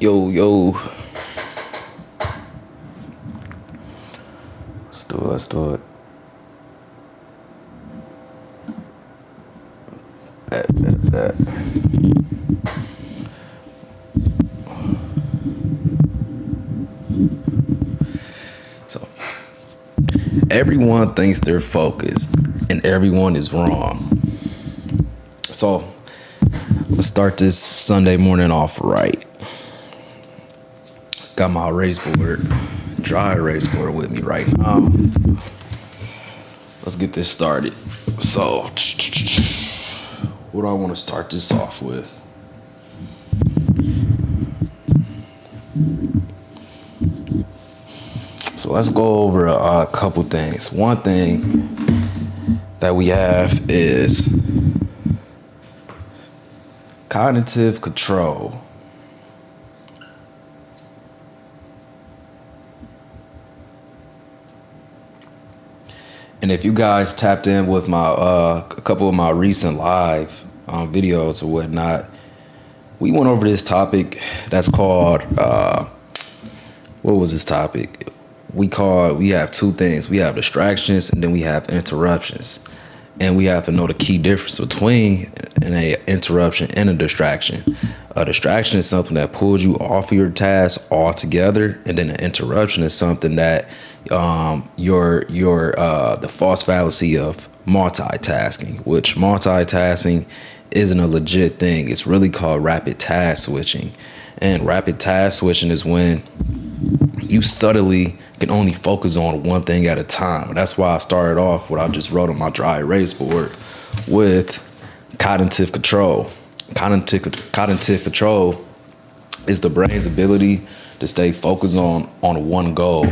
Yo. Let's do it. Bet. So, everyone thinks they're focused, and everyone is wrong. So, let's start this Sunday morning off right. Got my dry erase board with me right now. Let's get this started. So, what do I want to start this off with? So let's go over a couple things. One thing that we have is cognitive control. And if you guys tapped in with my a couple of my recent live videos or whatnot, we went over this topic that's called what was this topic? We have two things. We have distractions and then we have interruptions. And we have to know the key difference between an interruption and a distraction. A distraction is something that pulls you off of your task altogether, and then an interruption is something that the false fallacy of multitasking, which multitasking isn't a legit thing. It's really called rapid task switching. And rapid task switching is when you subtly can only focus on one thing at a time. And that's why I started off what I just wrote on my dry erase board with cognitive control. Cognitive control is the brain's ability to stay focused on one goal.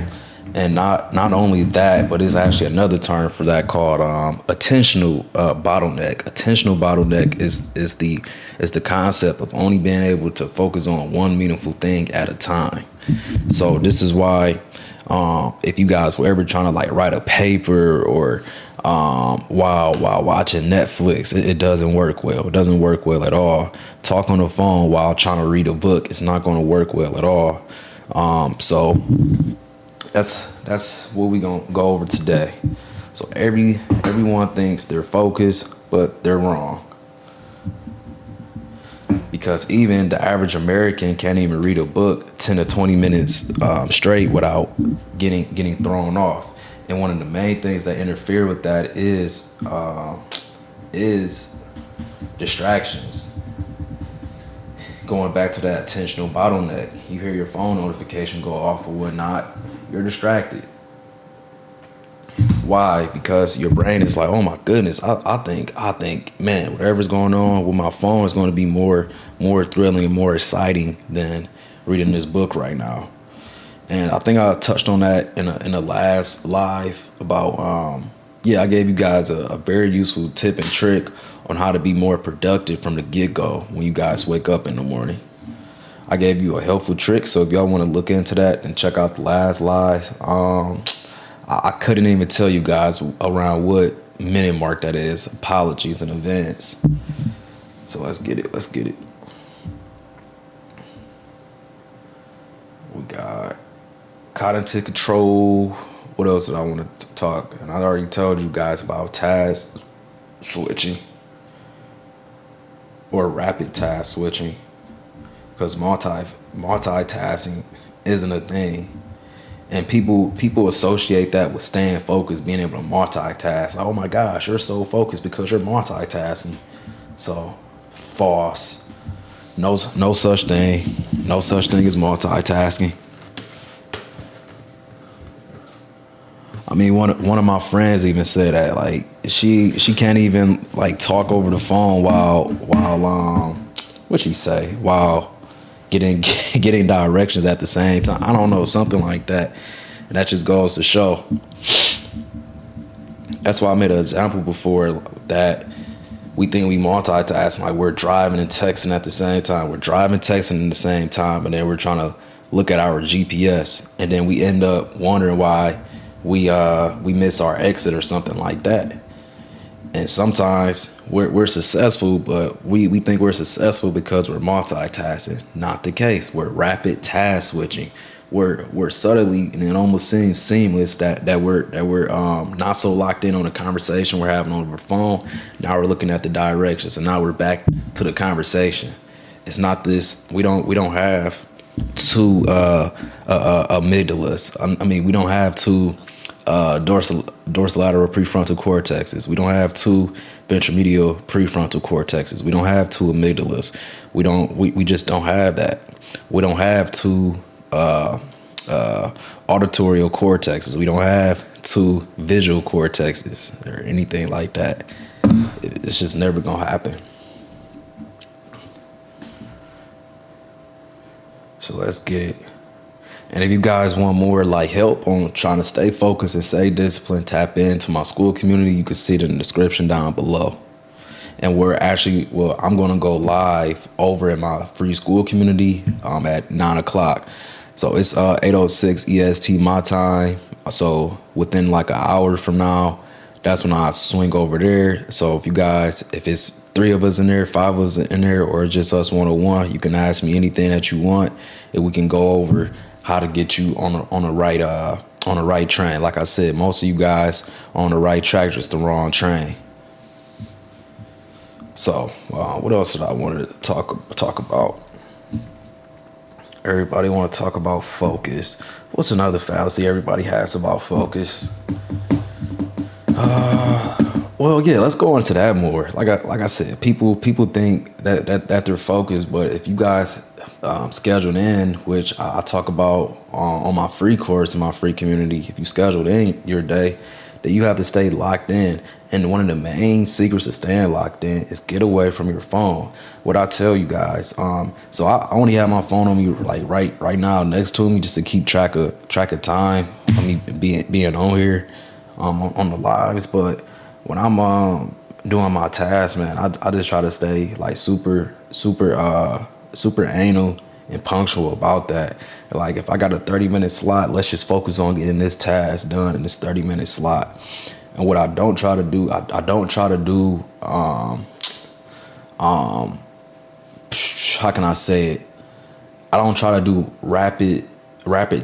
And not only that, but it's actually another term for that called attentional bottleneck. Attentional bottleneck is the concept of only being able to focus on one meaningful thing at a time. So this is why if you guys were ever trying to like write a paper or while watching Netflix, it doesn't work well. It doesn't work well at all. Talk on the phone while trying to read a book, it's not going to work well at all. So that's what we gonna go over today. So everyone thinks they're focused, but they're wrong. Because even the average American can't even read a book 10 to 20 minutes straight without getting thrown off. And one of the main things that interfere with that is distractions. Going back to that attentional bottleneck, you hear your phone notification go off or whatnot, you're distracted. Why? Because your brain is like, oh my goodness, I think, man, whatever's going on with my phone is going to be more thrilling and more exciting than reading this book right now. And I think I touched on that in the last live about, I gave you guys a very useful tip and trick on how to be more productive from the get-go when you guys wake up in the morning. I gave you a helpful trick, so if y'all want to look into that and check out the last live, I couldn't even tell you guys around what minute mark that is. Apologies in advance. So let's get it. We got cognitive control. What else did I want to talk? And I already told you guys about task switching or rapid task switching, because multitasking isn't a thing. And people associate that with staying focused, being able to multitask. Oh my gosh, you're so focused because you're multitasking. So false. No such thing. No such thing as multitasking. I mean, one of my friends even said that, like, she can't even like talk over the phone while what'd she say? While getting directions at the same time. I don't know, something like that. And that just goes to show. That's why I made an example before that we think we multitask, like we're driving and texting at the same time. We're driving, texting at the same time, and then we're trying to look at our GPS, and then we end up wondering why we miss our exit or something like that. And sometimes we're successful, but we think we're successful because we're multitasking. Not the case. We're rapid task switching. We're subtly, and it almost seems seamless that we're not so locked in on the conversation we're having on the phone. Now we're looking at the directions, and now we're back to the conversation. It's not this. We don't have two amygdalas. I mean, we don't have two dorsolateral prefrontal cortexes. We don't have two ventromedial prefrontal cortexes. We don't have two amygdalas. We just don't have that. We don't have two auditorial cortexes. We don't have two visual cortexes or anything like that. It's just never gonna happen. So let's get it. And if you guys want more like help on trying to stay focused and stay disciplined, tap into my school community. You can see it in the description down below. And I'm going to go live over in my free school community at 9 o'clock. So it's 8:06 EST my time. So within like an hour from now, that's when I swing over there. So if it's 3 of us in there, 5 of us in there, or just us one-on-one, you can ask me anything that you want, and we can go over how to get you on the right train. Like I said, most of you guys are on the right track, just the wrong train. So what else did I want to talk about? Everybody want to talk about focus. What's another fallacy everybody has about focus? Well, yeah, let's go into that more. Like I said, people think that they're focused, but if you guys scheduled in, which I talk about on my free course in my free community, if you scheduled in your day, that you have to stay locked in. And one of the main secrets of staying locked in is get away from your phone. What I tell you guys, so I only have my phone on me like right now next to me just to keep track of time. I mean, being on here on the lives, but when I'm doing my tasks, man, I just try to stay like super anal and punctual about that. Like if I got a 30-minute slot, let's just focus on getting this task done in this 30-minute slot. And what I don't try to do, I don't try to do how can I say it? I don't try to do rapid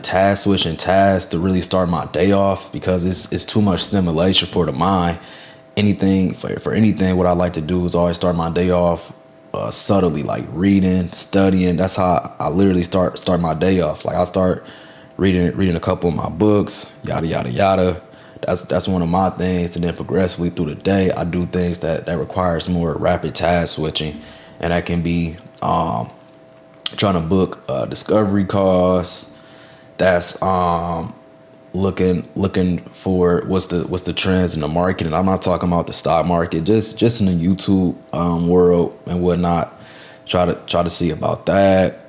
task switching tasks to really start my day off, because it's too much stimulation for the mind. For anything, what I like to do is always start my day off subtly, like reading, studying. That's how I literally start my day off. Like I start reading a couple of my books, yada yada yada. That's one of my things, and then progressively through the day, I do things that requires more rapid task switching, and that can be trying to book discovery calls. That's looking for what's the trends in the market, and I'm not talking about the stock market, just in the YouTube world and whatnot. Try to see about that.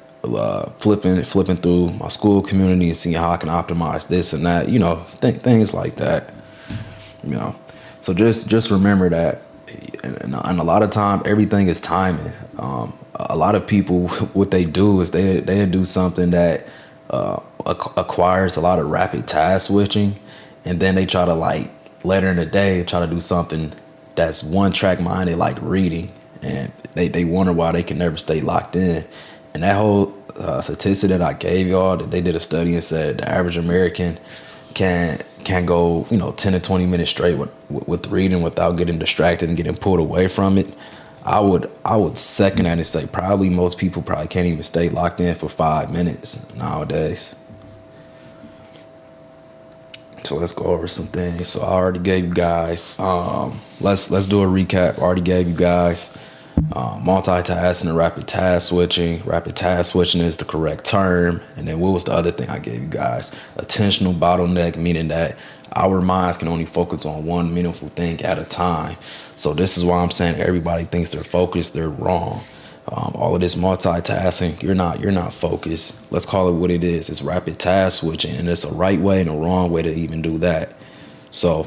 Flipping through my school community and seeing how I can optimize this and that. Things like that. So just remember that, and a lot of time everything is timing. A lot of people, what they do is they do something that acquires a lot of rapid task switching, and then they try to, like, later in the day try to do something that's one track minded, like reading, and they wonder why they can never stay locked in. And that whole statistic that I gave y'all, that they did a study and said the average American can go 10 to 20 minutes straight with reading without getting distracted and getting pulled away from it. I would second that and say probably most people probably can't even stay locked in for 5 minutes nowadays. So let's go over some things. So I already gave you guys, let's do a recap. I already gave you guys multitasking and rapid task switching. Rapid task switching is the correct term. And then what was the other thing I gave you guys? Attentional bottleneck, meaning that our minds can only focus on one meaningful thing at a time. So this is why I'm saying everybody thinks they're focused. They're wrong. All of this multitasking, you're not focused. Let's call it what it is. It's rapid task switching, and it's a right way and a wrong way to even do that. So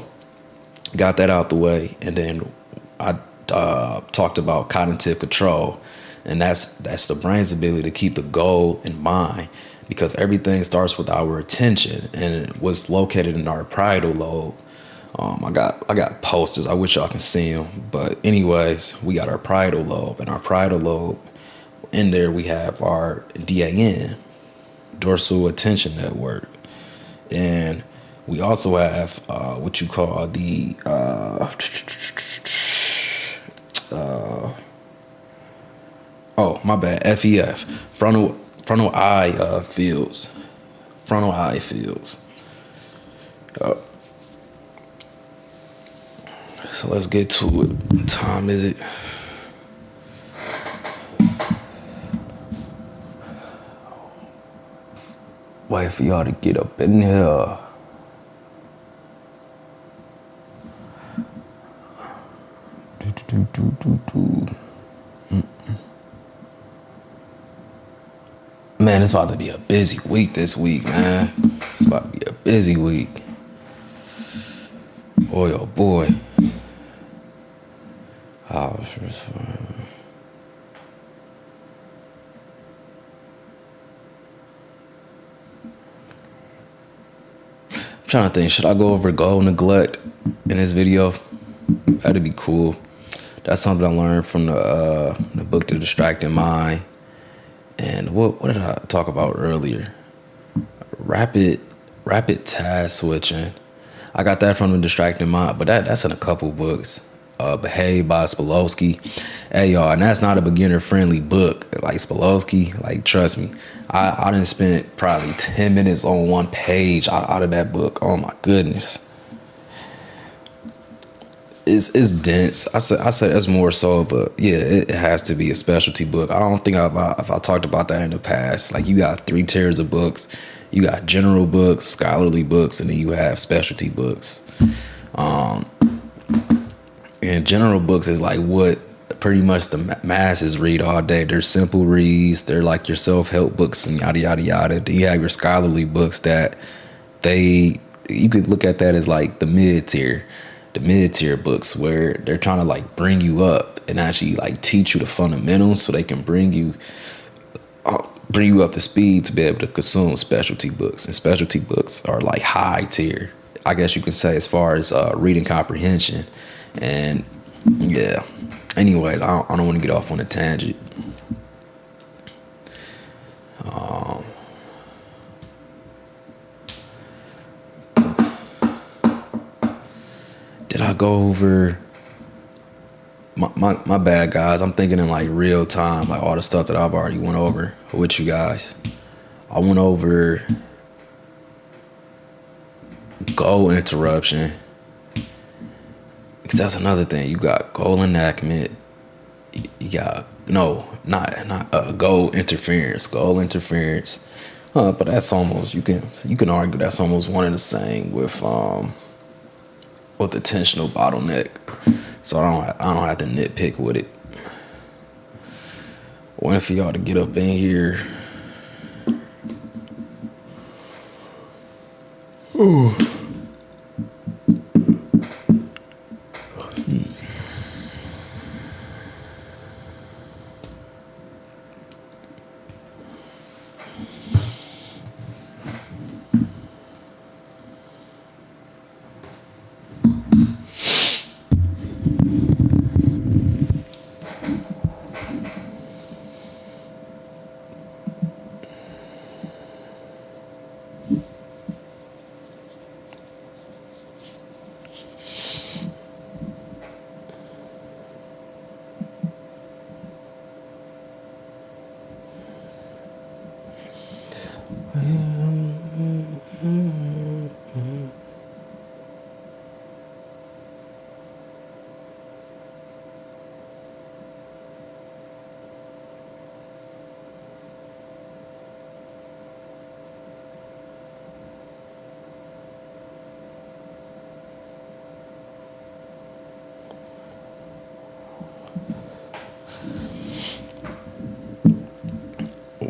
got that out the way, and then I talked about cognitive control, and that's the brain's ability to keep the goal in mind, because everything starts with our attention, and what's located in our parietal lobe. I got posters. I wish y'all can see them. But anyways, we got our parietal lobe, and our parietal lobe, in there we have our DAN, dorsal attention network, and we also have what you call the oh my bad, FEF, frontal eye fields, frontal eye fields. So let's get to it. What time is it? Wait for y'all to get up in here. Man, it's about to be a busy week this week, man. It's about to be a busy week. Boy, oh boy. Oh, sure. I'm trying to think, should I go over goal neglect in this video? That'd be cool. That's something I learned from the book The Distracted Mind. And what did I talk about earlier? Rapid task switching. I got that from The Distracted Mind, but that's in a couple books. Behave by Spolowski. Hey y'all, and that's not a beginner friendly book. Like Spolowski, like trust me, I done spent probably 10 minutes on one page out of that book. Oh my goodness. It's dense. I said it's more so of a, yeah, it has to be a specialty book. I don't think I've talked about that in the past. Like you got 3 tiers of books. You got general books, scholarly books, and then you have specialty books. And general books is like what pretty much the masses read all day. They're simple reads. They're like your self-help books and yada, yada, yada. Then you have your scholarly books that you could look at that as like the mid-tier books where they're trying to like bring you up and actually like teach you the fundamentals so they can bring you up to speed to be able to consume specialty books. And specialty books are like high tier, I guess you could say, as far as reading comprehension. And yeah, anyways, I don't want to get off on a tangent. Did I go over my bad, guys? I'm thinking in like real time, like all the stuff that I've already went over with you guys. I went over goal interruption, because that's another thing. You got goal enactment. You got not goal interference. But that's almost, you can argue that's almost one and the same with attentional bottleneck. So I don't have to nitpick with it. Waiting for y'all to get up in here. Ooh.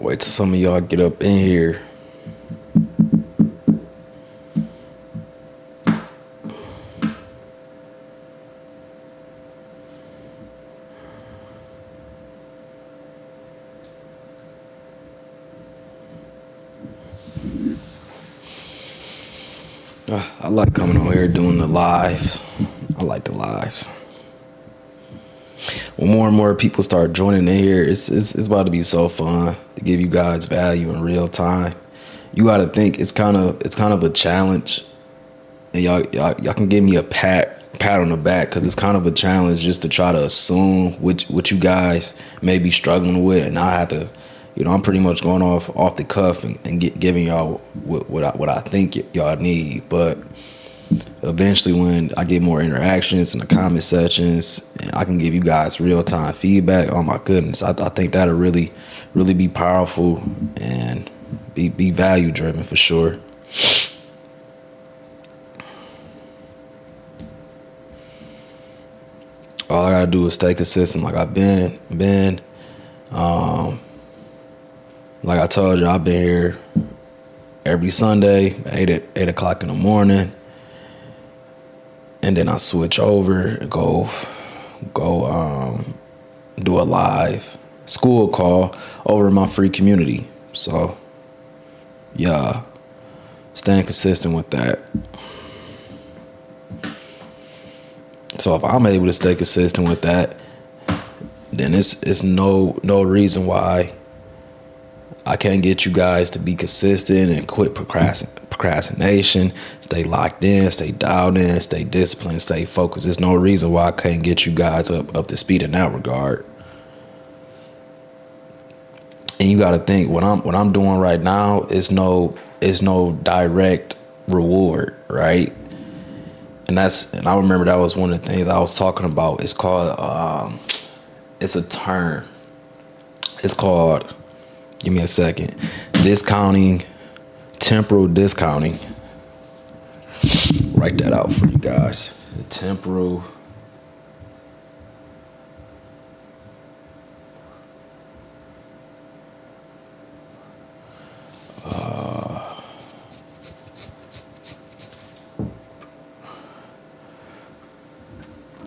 Wait till some of y'all get up in here. I like coming on here doing the lives. I like the lives. When more and more people start joining in here, it's about to be so fun to give you guys value in real time. You got to think it's kind of a challenge, and y'all can give me a pat on the back because it's kind of a challenge just to try to assume what you guys may be struggling with, and I have to, I'm pretty much going off the cuff and giving y'all what I think y'all need, but eventually when I get more interactions in the comment sections and I can give you guys real time feedback, oh my goodness, I think that'll really be powerful and be value driven for sure. All I gotta do is stay consistent like I've been. Like I told you, I've been here every Sunday, 8 o'clock in the morning. And then I switch over and go do a live school call over in my free community. So yeah, staying consistent with that. So if I'm able to stay consistent with that, then it's no reason why I can't get you guys to be consistent and quit procrastination, stay locked in, stay dialed in, stay disciplined, stay focused. There's no reason why I can't get you guys up to speed in that regard. And you got to think what I'm doing right now is no direct reward, right? And I remember that was one of the things I was talking about. It's called it's a term. It's called, give me a second, discounting, temporal discounting. Write that out for you guys. The temporal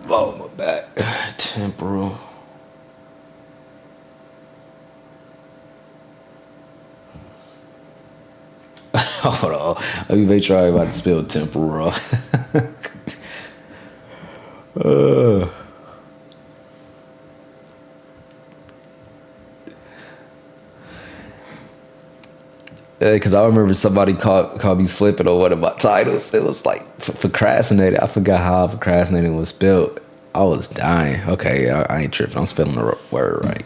oh my back. Temporal hold on. Let me make sure I'm about to spell temporal. Because I remember somebody called me slipping on one of my titles. It was like procrastinating. I forgot how procrastinating was spelled. I was dying. Okay, I ain't tripping. I'm spelling the word right.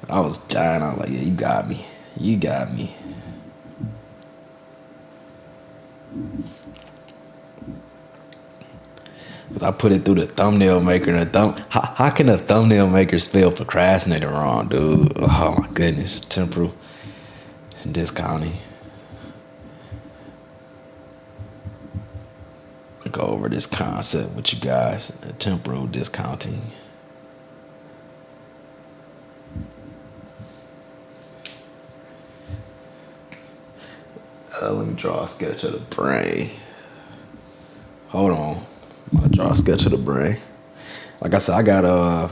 I was dying. I was like, yeah, you got me. You got me. Because I put it through the thumbnail maker. And how can a thumbnail maker spell procrastinating wrong, dude? Oh my goodness. Temporal discounting. Go over this concept with you guys. Temporal discounting. Let me draw a sketch of the brain. Hold on. I'm gonna draw a sketch of the brain. Like I said, I got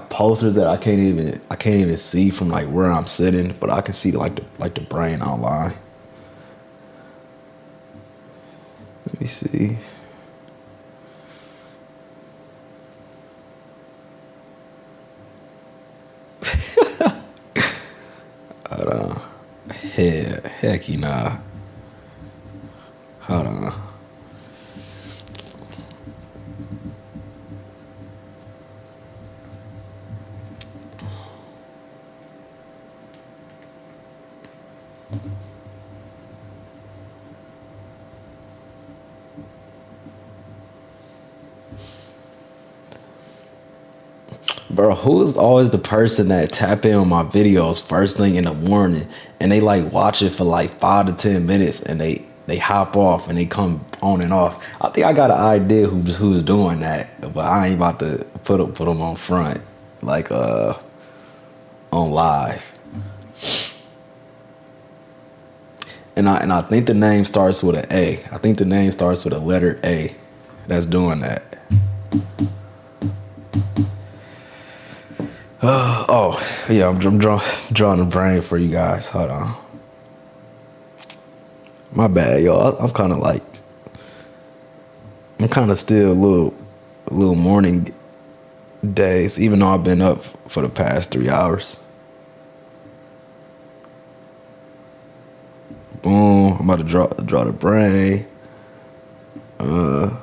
posters that I can't even see from like where I'm sitting, but I can see like the brain outline. Let me see. Hold on. Hecky nah. Hold on. Bro, who is always the person that tap in on my videos first thing in the morning and they like watch it for like 5 to 10 minutes and they hop off and they come on and off? I think I got an idea who's doing that, but I ain't about to put them on front like on live. And I think the name starts with an A. I think the name starts with a letter A. That's doing that. Oh, yeah, I'm drawing a brain for you guys. Hold on. My bad, y'all. I'm kind of still a little morning days, even though I've been up for the past 3 hours. Boom. I'm about to draw the brain. Boom.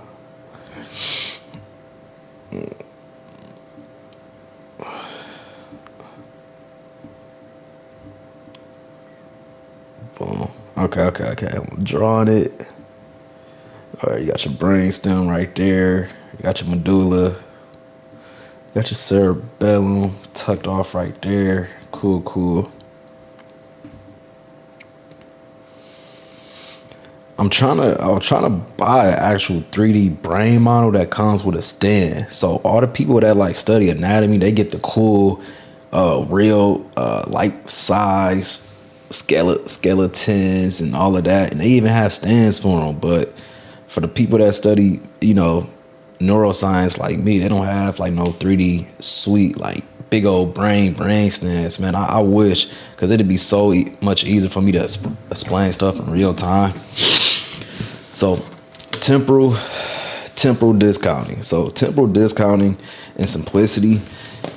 Okay. I'm drawing it. All right, you got your brainstem right there. You got your medulla. You got your cerebellum tucked off right there. Cool. I was trying to buy an actual 3D brain model that comes with a stand. So all the people that like study anatomy, they get the cool, real, life size skeletons and all of that, and they even have stands for them. But for the people that study, neuroscience like me, they don't have like no 3D sweet like big old brain stands. Man, I wish, because it'd be so much easier for me to explain stuff in real time. So temporal discounting. So temporal discounting and simplicity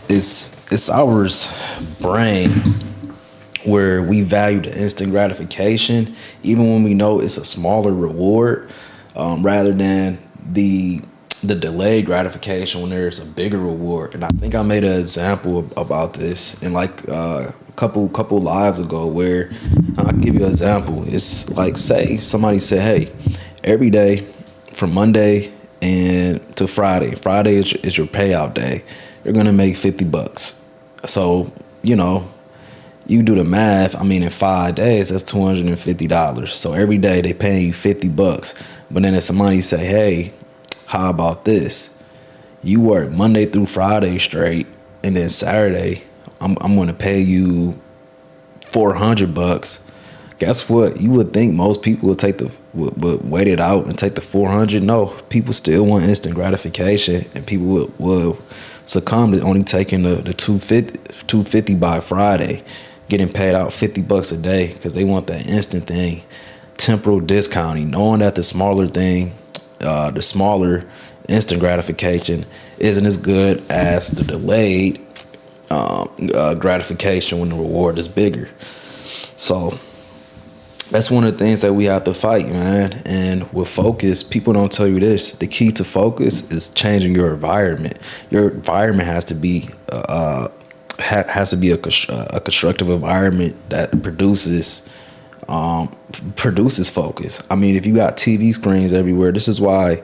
it's our brain where we value the instant gratification, even when we know it's a smaller reward, rather than the delayed gratification when there's a bigger reward. And I think I made an example about this in like a couple lives ago, where I'll give you an example. It's like, say somebody said, hey, every day from Monday and to Friday is your payout day, you're gonna make $50. So you do the math. I mean, in 5 days, that's $250. So every day they paying you $50. But then if somebody say, hey, how about this? You work Monday through Friday straight, and then Saturday, I'm going to pay you $400. Guess what? You would think most people would wait it out and take the 400. No, people still want instant gratification, and people will succumb to only taking the 250 by Friday, getting paid out $50 a day because they want that instant thing. Temporal discounting, knowing that the smaller thing, the smaller instant gratification isn't as good as the delayed gratification when the reward is bigger. So that's one of the things that we have to fight, man. And with focus, people don't tell you this. The key to focus is changing your environment. Your environment has to be a constructive environment that produces focus. I mean, if you got TV screens everywhere, this is why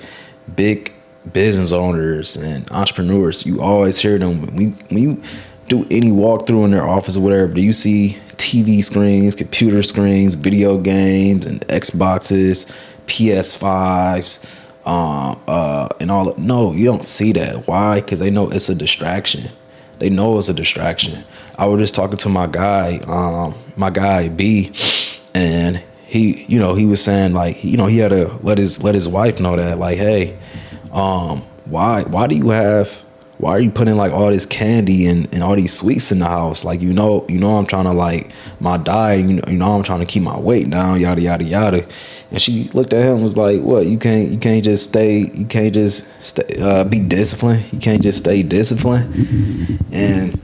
big business owners and entrepreneurs, you always hear them when you do any walkthrough in their office or whatever, do you see TV screens, computer screens, video games, and Xboxes, PS5s, and all? No, you don't see that. Why? Because they know it's a distraction. They know it's a distraction. I was just talking to my guy B, and he was saying, like, he had to let his wife know that, like, hey, why are you putting like all this candy and all these sweets in the house? Like, I'm trying to like my diet, I'm trying to keep my weight down, yada yada yada. And she looked at him and was like, what, you can't just be disciplined. You can't just stay disciplined. And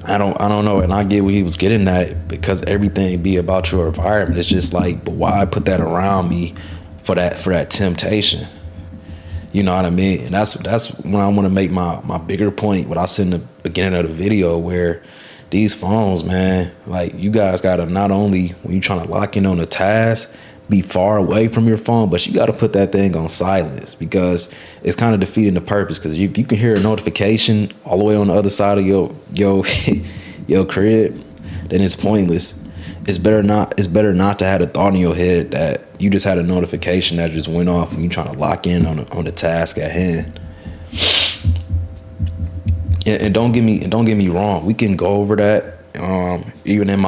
I don't know, and I get what he was getting at, because everything be about your environment. It's just like, but why put that around me for that temptation? You know what I mean? And that's when I want to make my bigger point, what I said in the beginning of the video, where these phones, man, like, you guys gotta, not only when you're trying to lock in on a task, be far away from your phone, but you gotta put that thing on silence, because it's kind of defeating the purpose. Because if you can hear a notification all the way on the other side of your your crib, then it's pointless. It's better not to have a thought in your head that you just had a notification that just went off when you're trying to lock in on the task at hand. And don't get me wrong, we can go over that. Even in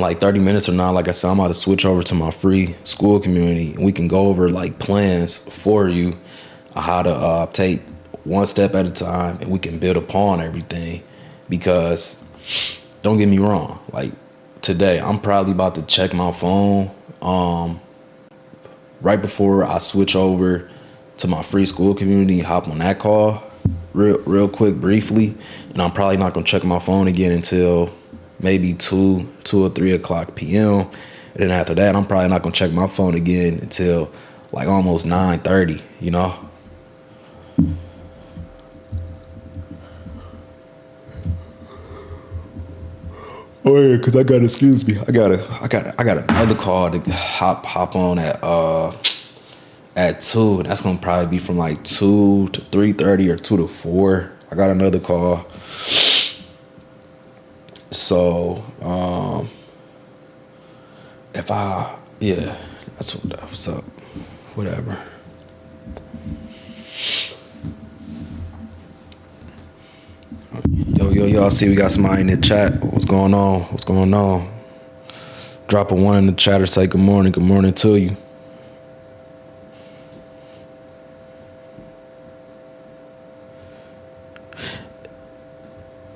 like 30 minutes or not, like I said, I'm about to switch over to my free school community, and we can go over like plans for you, how to take one step at a time, and we can build upon everything. Because don't get me wrong, like, today I'm probably about to check my phone right before I switch over to my free school community, hop on that call real quick, briefly, and I'm probably not gonna check my phone again until maybe 2 or 3 o'clock p.m. And then after that, I'm probably not gonna check my phone again until like almost 9:30. You know. Oh yeah, cause I got excuse me. I got another call to hop on at 2. That's gonna probably be from like 2 to 3:30 or 2 to 4. I got another call. So if I yeah, what's up. Whatever. Yo, I see we got somebody in the chat. What's going on? What's going on? Drop a 1 in the chat or say good morning. Good morning to you.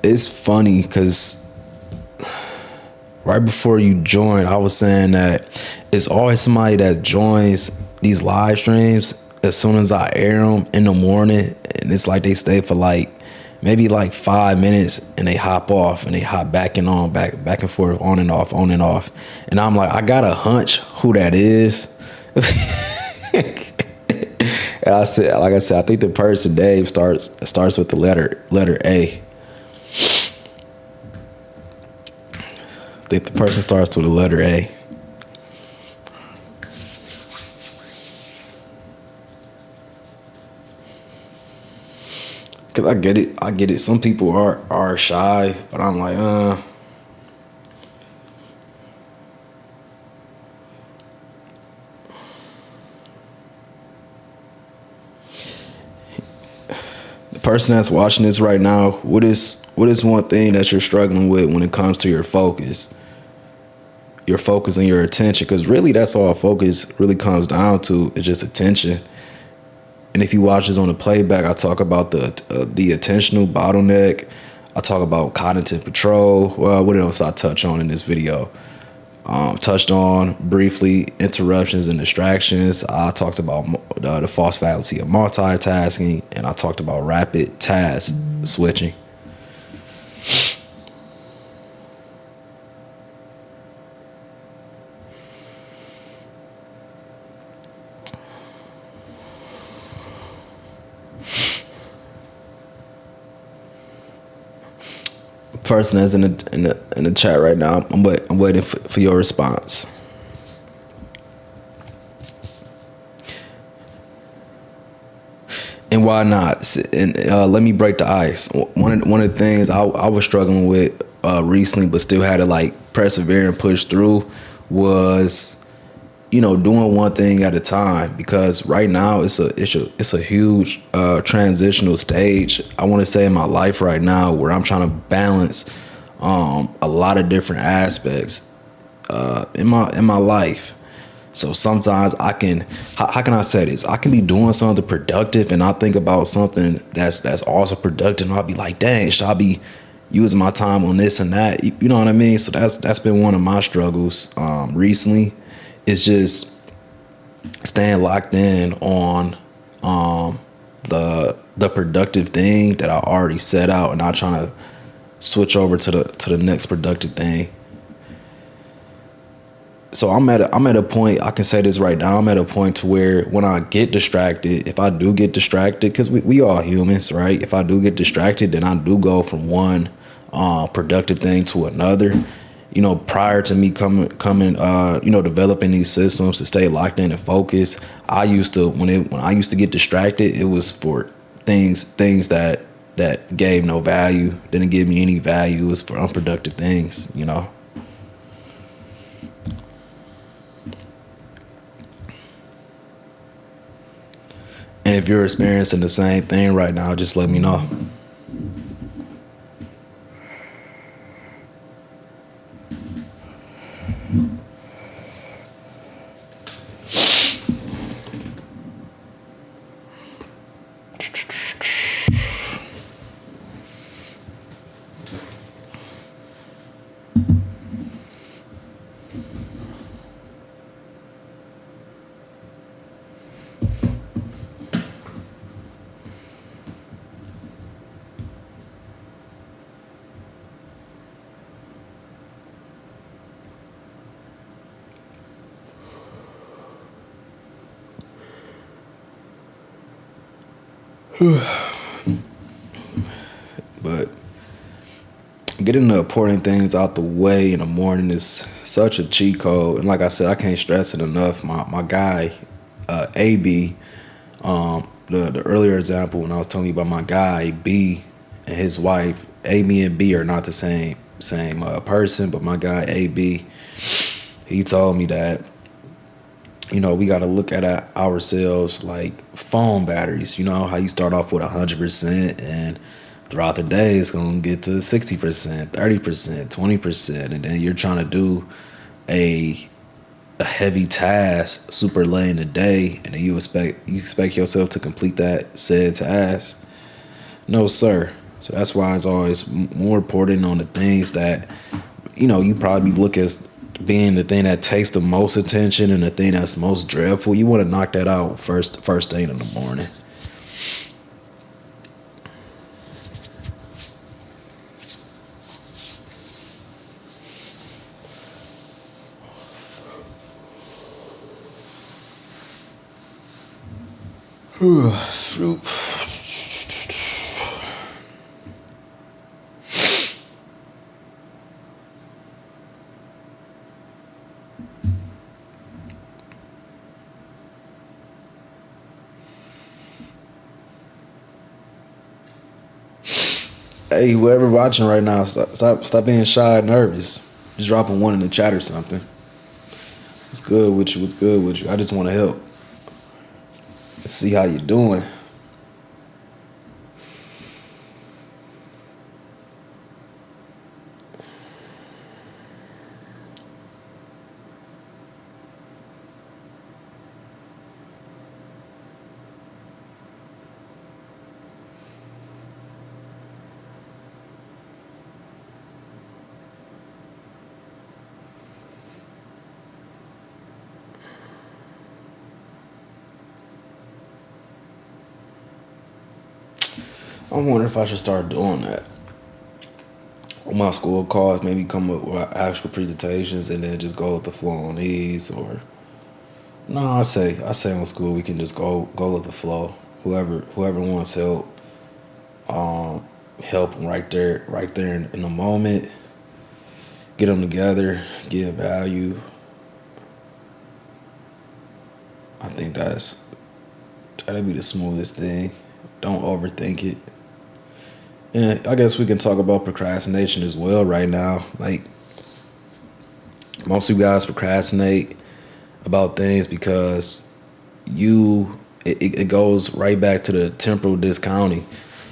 It's funny because right before you join, I was saying that it's always somebody that joins these live streams as soon as I air them in the morning, and it's like they stay for like maybe like 5 minutes and they hop off and they hop back and on, back and forth, on and off, on and off. And I'm like, I got a hunch who that is. And I said, like I said, I think the person Dave starts with the letter A. I think the person starts with the letter A. Cause I get it. Some people are shy, but I'm like, the person that's watching this right now, what is one thing that you're struggling with when it comes to your focus and your attention? Because really, that's all focus really comes down to, is just attention. And if you watch this on the playback, I talk about the attentional bottleneck. I talk about cognitive control. Well, what else I touch on in this video? Touched on briefly interruptions and distractions. I talked about the false fallacy of multitasking, and I talked about rapid task switching. Person that's in the chat right now, I'm waiting for your response. And why not? And let me break the ice. One of the things I was struggling with recently, but still had to like persevere and push through, was doing one thing at a time. Because right now it's a huge transitional stage, I want to say, in my life right now, where I'm trying to balance a lot of different aspects in my life. So sometimes I can, how can I say this? I can be doing something productive and I think about something that's also productive, and I'll be like, dang, should I be using my time on this and that? You know what I mean? So that's been one of my struggles recently. It's just staying locked in on the productive thing that I already set out, and not trying to switch over to the next productive thing. So I'm at a point, I can say this right now, I'm at a point to where when I get distracted, if I do get distracted, because we all humans, right? If I do get distracted, then I do go from one productive thing to another. Prior to me coming, developing these systems to stay locked in and focused, I used to, when I used to get distracted, it was for things that gave no value, didn't give me any value. It was for unproductive things, And if you're experiencing the same thing right now, just let me know. But getting the important things out the way in the morning is such a cheat code. And like I said, I can't stress it enough. My guy, AB, the earlier example when I was telling you about my guy B and his wife, Amy and B are not the same person, but my guy AB, he told me that we got to look at ourselves like phone batteries. You know how you start off with 100% and throughout the day it's gonna get to 60%, 30%, 20%, and then you're trying to do a heavy task super late in the day, and then you expect yourself to complete that said task. No, sir. So that's why it's always more important on the things that you probably look as being the thing that takes the most attention and the thing that's most dreadful. You want to knock that out first thing in the morning. Shoot. Hey, whoever watching right now, stop being shy and nervous. Just dropping one in the chat or something. What's good with you? What's good with you? I just want to help. Let's see how you doing. I wonder if I should start doing that. On my school calls, maybe come up with actual presentations and then just go with the flow on these. Or no, I say on school we can just go with the flow. Whoever wants help, help them right there in the moment. Get them together, give value. I think that'd be the smoothest thing. Don't overthink it. And I guess we can talk about procrastination as well right now. Like, most of you guys procrastinate about things because it goes right back to the temporal discounting.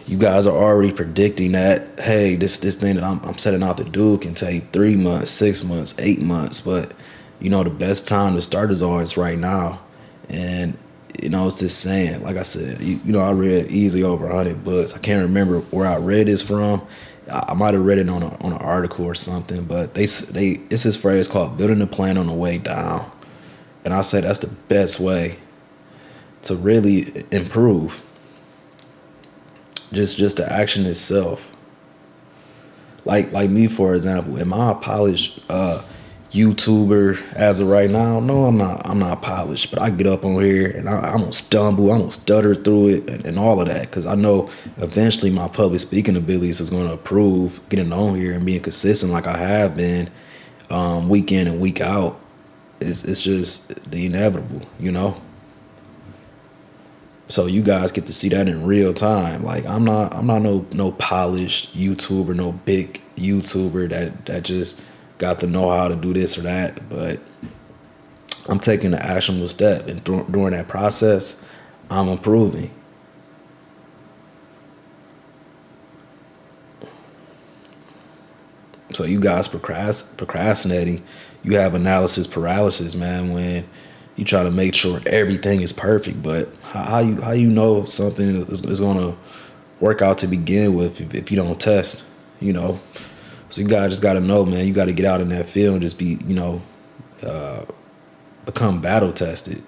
You guys are already predicting that, hey, this thing that I'm setting out to do can take 3 months, 6 months, 8 months. But, the best time to start is always right now. And it's this saying, like I said, I read easily over 100 books. I can't remember where I read this from. I might have read it on an article or something, but it's this phrase called building a plan on the way down. And I say that's the best way to really improve. Just the action itself. Like me, for example, am I a polished YouTuber as of right now? No, I'm not polished, but I get up on here and I'm gonna stumble, I'm gonna stutter through it and all of that, because I know eventually my public speaking abilities is gonna improve getting on here and being consistent like I have been, week in and week out. It's just the inevitable. So you guys get to see that in real time. Like, I'm not no polished YouTuber, no big YouTuber that just got to know how to do this or that, but I'm taking the actionable step, and during that process, I'm improving. So you guys procrastinating, you have analysis paralysis, man, when you try to make sure everything is perfect. But how you know something is going to work out to begin with if you don't test, So you guys just got to know, man, you got to get out in that field and just be, become battle tested,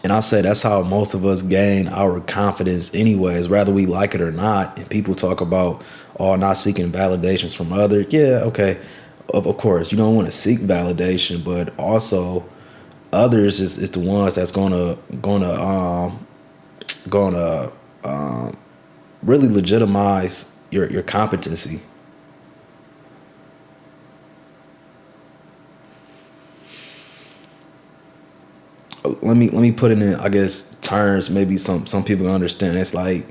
And I say that's how most of us gain our confidence anyways, whether we like it or not. And people talk about, not seeking validations from others. Yeah, okay. Of course, you don't want to seek validation, but also Others is the ones that's gonna really legitimize your competency. Let me put it in, I guess, terms maybe some people understand. It's like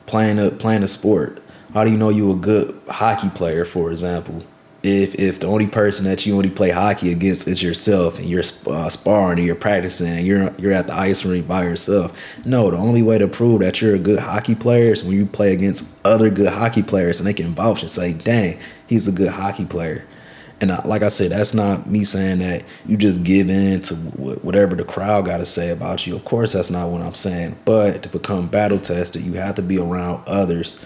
playing a sport. How do you know you a good hockey player, for example? If the only person that you only play hockey against is yourself, and you're sparring and you're practicing and you're at the ice rink by yourself. No, the only way to prove that you're a good hockey player is when you play against other good hockey players and they can vouch and say, dang, he's a good hockey player. And like I said, that's not me saying that you just give in to whatever the crowd got to say about you. Of course, that's not what I'm saying. But to become battle tested, you have to be around others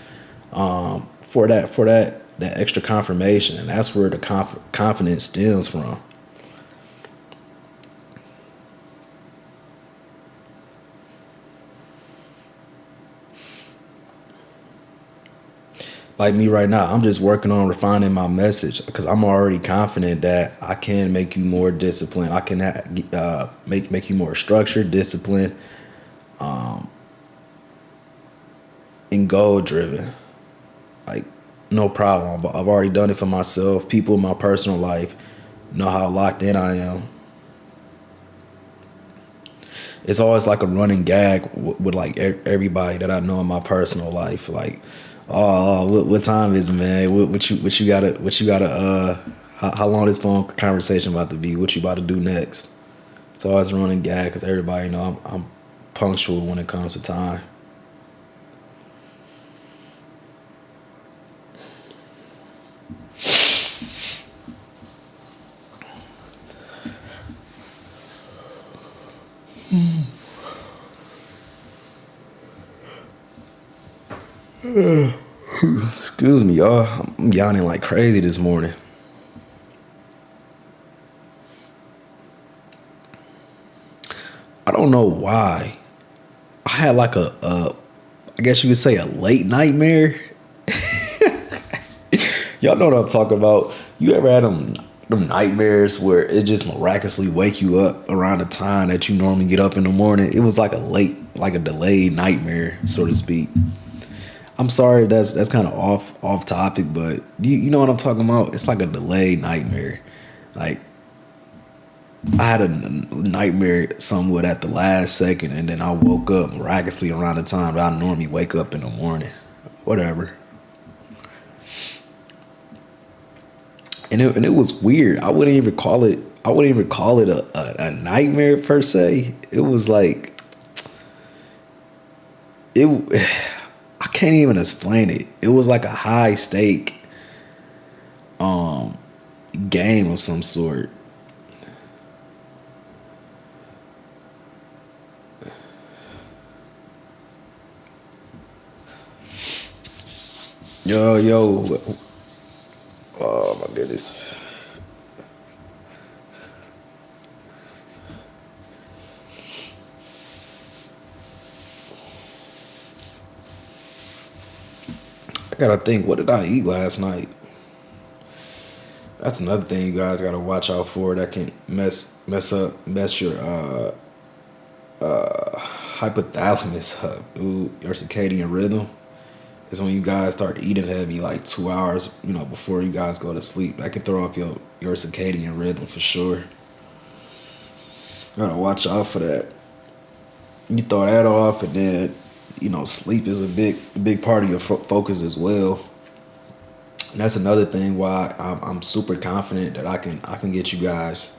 for that extra confirmation, and that's where the confidence stems from. Like me right now, I'm just working on refining my message because I'm already confident that I can make you more disciplined. I can make you more structured, disciplined, and goal driven. Like, no problem. I've already done it for myself. People in my personal life know how locked in I am. It's always like a running gag with like everybody that I know in my personal life. Like, oh, what time is it, man? What you gotta how long this phone conversation about to be? What you about to do next? It's always a running gag because everybody know I'm punctual when it comes to time. Excuse me, y'all. I'm yawning like crazy this morning. I don't know why. I had like I guess you could say a late nightmare. Y'all know what I'm talking about. You ever had them nightmares where it just miraculously wake you up around the time that you normally get up in the morning? It was like like a delayed nightmare, so to speak. I'm sorry if that's kind of off topic, but you know what I'm talking about? It's like a delayed nightmare. Like, I had a nightmare somewhat at the last second, and then I woke up miraculously around the time that I normally wake up in the morning. Whatever. And it was weird. I wouldn't even call it a nightmare per se. It was like it. I can't even explain it. It was like a high stake um game of some sort. Yo, oh my goodness. I gotta think, what did I eat last night? That's another thing you guys gotta watch out for that can mess your hypothalamus up, dude, your circadian rhythm. Is when you guys start eating heavy like 2 hours, before you guys go to sleep. That can throw off your circadian rhythm for sure. Gotta watch out for that. You throw that off, and then sleep is a big part of your focus as well. And that's another thing why I'm super confident that I can get you guys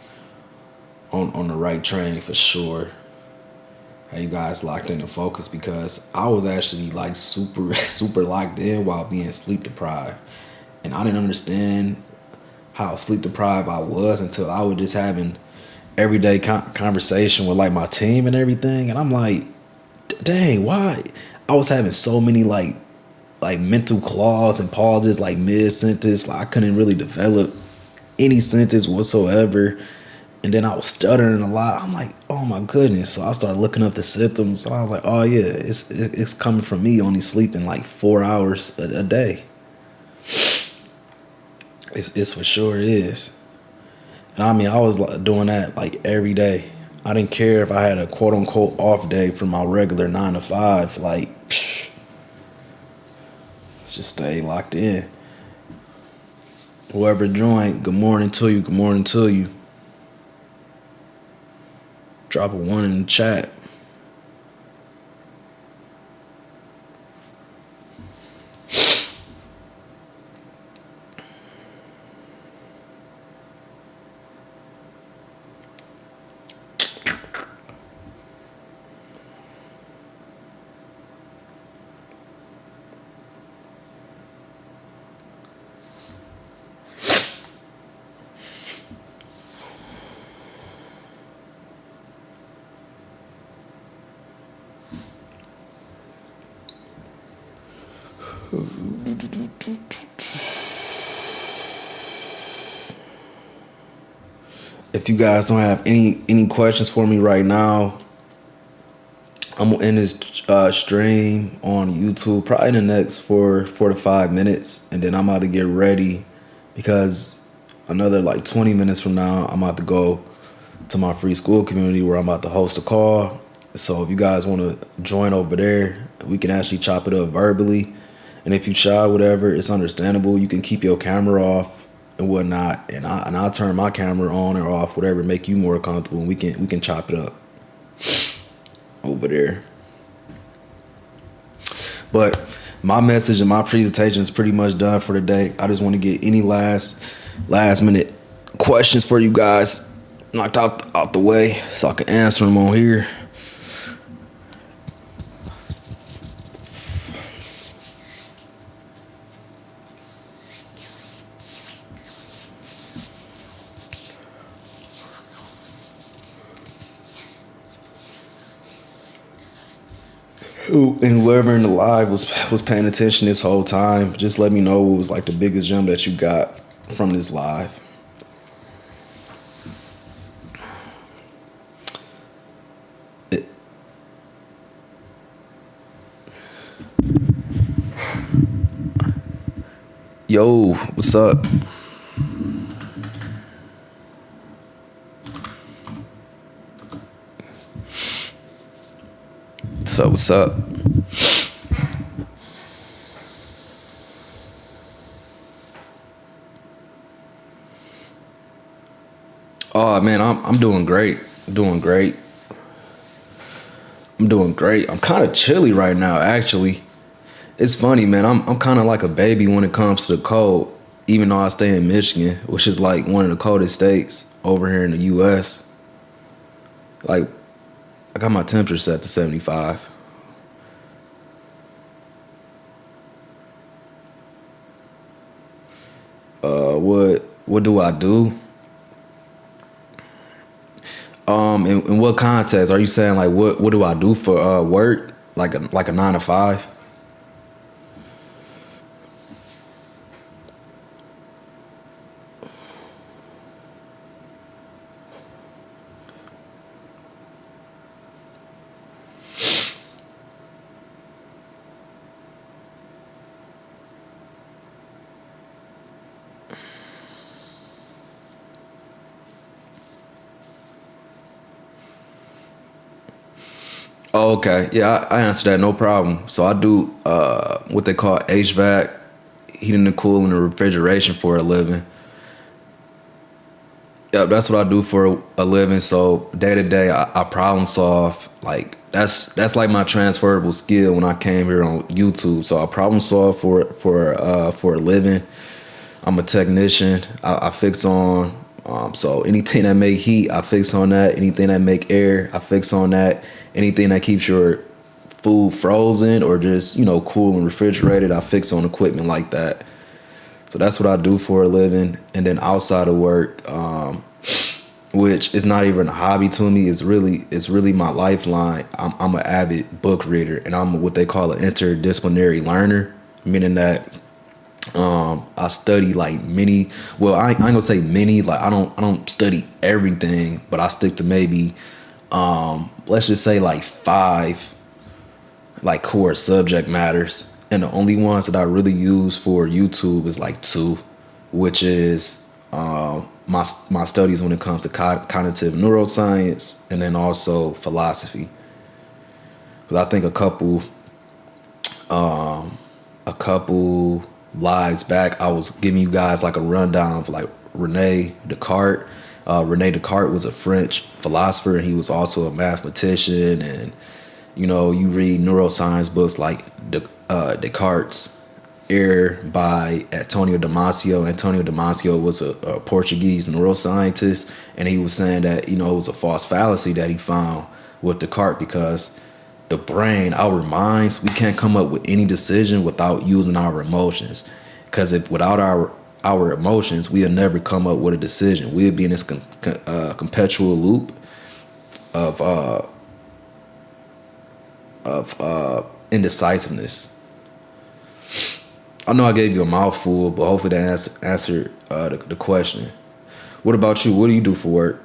on the right train for sure. Have you guys locked in and focused, because I was actually like super super locked in while being sleep deprived, and I didn't understand how sleep deprived I was until I was just having everyday conversation with like my team and everything, and I'm like, dang, why? I was having so many like mental clause and pauses like mid sentence. Like, I couldn't really develop any sentence whatsoever. And then I was stuttering a lot. I'm like, oh my goodness. So I started looking up the symptoms. And I was like, oh yeah, it's coming from me only sleeping like 4 hours a day. It's for sure is. And I mean, I was like doing that like every day. I didn't care if I had a quote unquote off day from my regular 9 to 5. Like, just stay locked in. Whoever joined, good morning to you. Good morning to you. Drop a 1 in the chat. If you guys don't have any questions for me right now, I'm gonna end this stream on YouTube probably in the next 4 to 5 minutes, and then I'm about to get ready because another like 20 minutes from now I'm about to go to my free school community where I'm about to host a call. So if you guys want to join over there, we can actually chop it up verbally. And if you shy, whatever, it's understandable. You can keep your camera off and whatnot, and I'll turn my camera on or off, whatever make you more comfortable. And we can chop it up over there. But my message and my presentation is pretty much done for the day. I just want to get any last minute questions for you guys knocked out the way so I can answer them on here. And whoever in the live was paying attention this whole time, just let me know what was like the biggest gem that you got from this live. Yo, what's up? What's up? Oh man, I'm doing great. I'm doing great. I'm kind of chilly right now, actually. It's funny, man. I'm kind of like a baby when it comes to the cold, even though I stay in Michigan, which is like one of the coldest states over here in the U.S. Like, I got my temperature set to 75. What do I do? In what context are you saying? Like, what do I do for work? Like a 9 to 5? Oh, okay. Yeah, I answer that, no problem. So I do what they call HVAC, heating and cooling and refrigeration for a living. Yeah, that's what I do for a living. So day to day, I problem solve. Like that's like my transferable skill when I came here on YouTube. So I problem solve for a living. I'm a technician. I fix on. So anything that make heat, I fix on that. Anything that make air, I fix on that. Anything that keeps your food frozen or just cool and refrigerated, I fix on equipment like that. So that's what I do for a living. And then outside of work, which is not even a hobby to me, it's really my lifeline. I'm an avid book reader, and I'm what they call an interdisciplinary learner, meaning that I study like many. Well, I ain't gonna say many. Like I don't study everything, but I stick to maybe let's just say like 5 like core subject matters, and the only ones that I really use for YouTube is like 2, which is my studies when it comes to cognitive neuroscience, and then also philosophy. Because I think a couple lives back, I was giving you guys like a rundown of like Rene Descartes. Rene Descartes was a French philosopher, and he was also a mathematician. And you read neuroscience books like Descartes' Error by Antonio Damasio. Antonio Damasio was a Portuguese neuroscientist, and he was saying that it was a false fallacy that he found with Descartes, because the brain, our minds, we can't come up with any decision without using our emotions. Because if without our emotions, we'll never come up with a decision. We'll be in this perpetual loop of indecisiveness. I know I gave you a mouthful, but hopefully that answered the question. What about you? What do you do for work?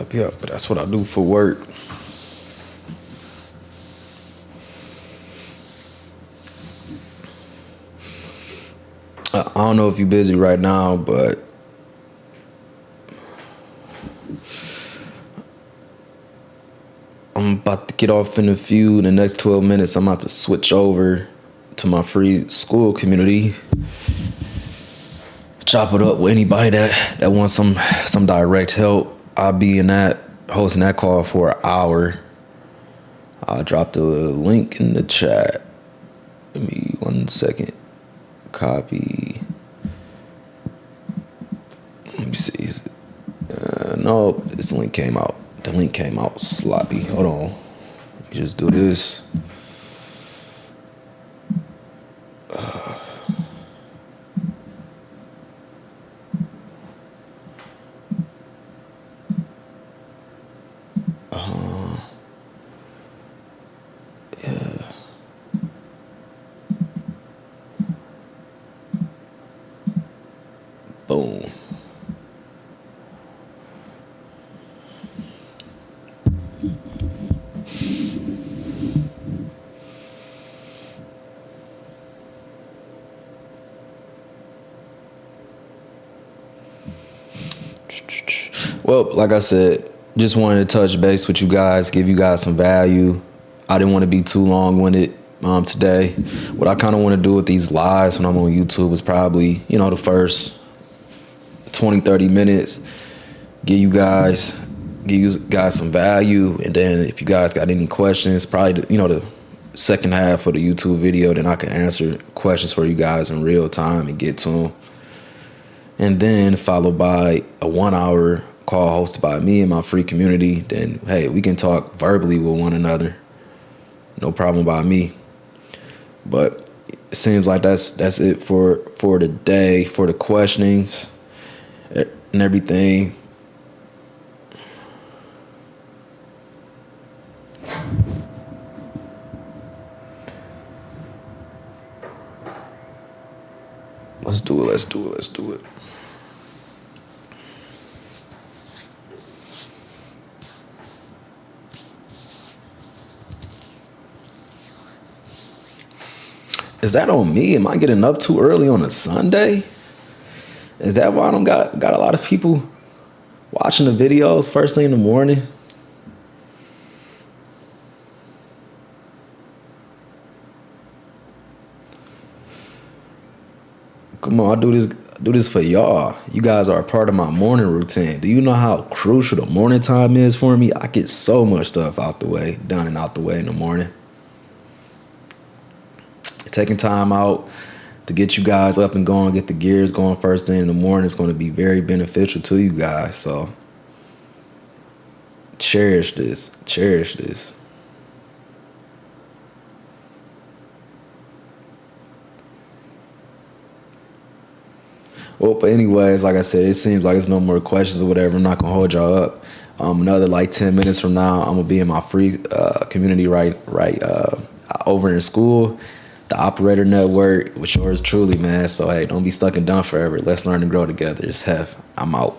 Yep, but that's what I do for work. I don't know if you're busy right now, but I'm about to get off in the next 12 minutes. I'm about to switch over to my free school community. Chop it up with anybody that wants some direct help. I'll be hosting that call for an hour. I'll drop the link in the chat. Give me 1 second. Copy. Let me see. No, this link came out. The link came out sloppy. Hold on. Let me just do this. Yeah. Boom. Well, like I said, just wanted to touch base with you guys, give you guys some value. I didn't want to be too long-winded today. What I kind of want to do with these lives when I'm on YouTube is probably, the first 20, 30 minutes, give you guys some value. And then if you guys got any questions, probably, the second half of the YouTube video, then I can answer questions for you guys in real time and get to them. And then followed by a 1 hour call hosted by me and my free community. Then, hey, we can talk verbally with one another. No problem by me. But it seems like that's it for the day, for the questionings and everything. Let's do it. Is that on me? Am I getting up too early on a Sunday? Is that why I don't got a lot of people watching the videos first thing in the morning? Come on, I do this for y'all. You guys are a part of my morning routine. Do you know how crucial the morning time is for me? I get so much stuff done and out the way in the morning. Taking time out to get you guys up and going, get the gears going first thing in the morning is going to be very beneficial to you guys. So cherish this. Cherish this. Well, but anyways, like I said, it seems like there's no more questions or whatever. I'm not gonna hold y'all up. Another like 10 minutes from now, I'm gonna be in my free community right over in school, the Operator Network with yours truly, man. So hey, don't be stuck and done forever. Let's learn and grow together. It's Hef. I'm out.